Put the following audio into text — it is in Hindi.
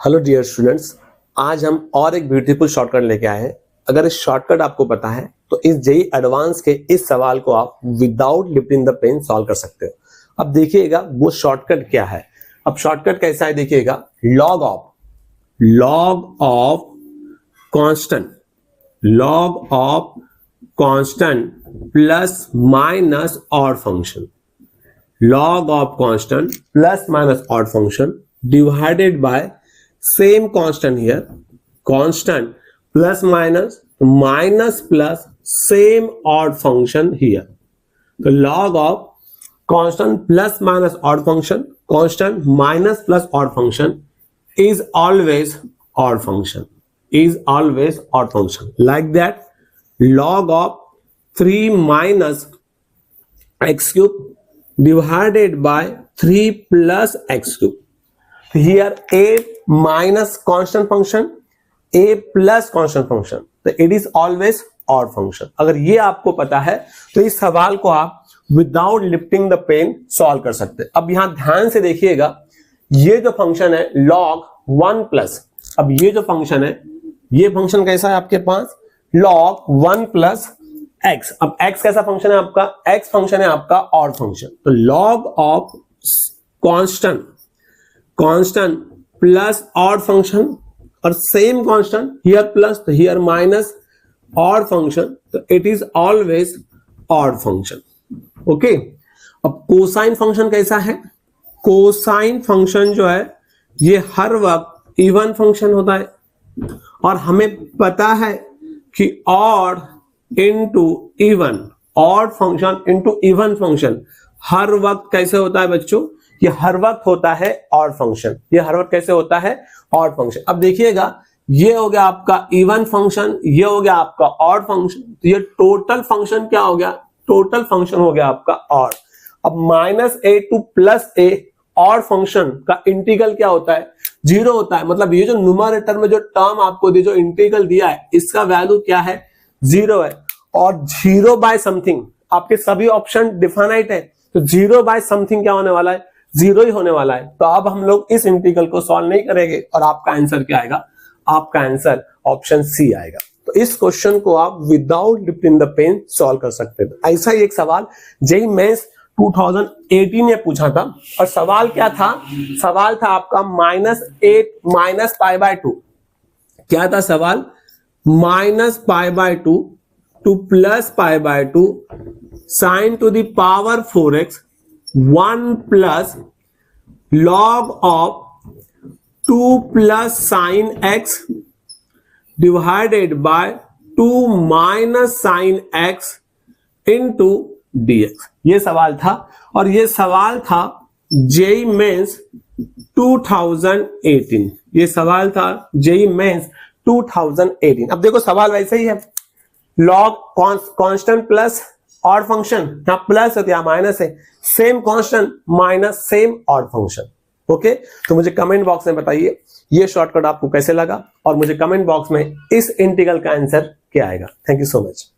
हेलो डियर स्टूडेंट्स, आज हम और एक ब्यूटीफुल शॉर्टकट लेके आए हैं। अगर इस शॉर्टकट आपको पता है तो इस जेई एडवांस के इस सवाल को आप without lifting the pen solve कर सकते हो। अब देखिएगा वो शॉर्टकट क्या है। अब शॉर्टकट कैसा है देखिएगा, log of constant plus minus odd function, log of constant plus minus odd function divided by same constant here, constant plus minus plus same odd function here. So log of constant plus minus odd function, constant minus plus odd function is always odd function, like that. Log of 3 minus x cube divided by 3 plus x cube. Here a minus constant function, a plus constant function, तो it is always odd function. अगर ये आपको पता है तो इस सवाल को आप without lifting the pen solve कर सकते हैं। अब यहां ध्यान से देखिएगा, ये जो फंक्शन है log 1 प्लस, अब ये जो फंक्शन है, ये फंक्शन कैसा है आपके पास, log 1 प्लस x। अब x कैसा फंक्शन है आपका, x फंक्शन है आपका ऑड फंक्शन। तो log of constant plus odd function और सेम कांस्टेंट हियर प्लस, तो हियर माइनस ऑड फंक्शन, तो it is always odd function. Okay, अब कोसाइन फंक्शन कैसा है, कोसाइन फंक्शन जो है ये हर वक्त इवन फंक्शन होता है और हमें पता है कि odd into even, odd function into even function हर वक्त कैसे होता है बच्चों, ये हर वक्त होता है ऑड फंक्शन, ये हर वक्त कैसे होता है ऑड फंक्शन। अब देखिएगा, ये हो गया आपका इवन फंक्शन, ये हो गया आपका ऑड फंक्शन, तो ये टोटल फंक्शन क्या हो गया, टोटल फंक्शन हो गया आपका ऑड। अब माइनस ए टू प्लस ए ऑड फंक्शन का इंटीग्रल क्या होता है, 0 होता है। मतलब ये जो न्यूमरेटर में जो टर्म आपको जो इंटीग्रल दिया है इसका वैल्यू क्या है, 0 है। और 0 बाय समथिंग, आपके सभी ऑप्शन डिफाइनाइट है, तो 0 बाय समथिंग क्या होने वाला है, 0 ही होने वाला है। तो अब हम लोग इस इंटीग्रल को सॉल्व नहीं करेंगे और आपका आंसर क्या आएगा, आपका आंसर ऑप्शन सी आएगा। तो इस क्वेश्चन को आप without lifting the pen solve कर सकते हैं। ऐसा ही एक सवाल जेईई मेंस 2018 में पूछा था और सवाल क्या था, सवाल था आपका -8 माइनस π/2। क्या था सवाल, -π/2 to plus π/2 sin to the power 4x 1 plus log of 2 plus sin x divided by 2 minus sin x into dx। ये सवाल था और ये सवाल था जेईई मेंस 2018, ये सवाल था जेईई मेंस 2018। अब देखो सवाल वैसे ही है, log constant plus odd function, यहां प्लस है तो यहां माइनस है, same constant minus same odd function. Okay, तो मुझे कमेंट बॉक्स में बताइए ये शॉर्टकट आपको कैसे लगा और मुझे कमेंट बॉक्स में इस इंटीग्रल का आंसर क्या आएगा। Thank you so much.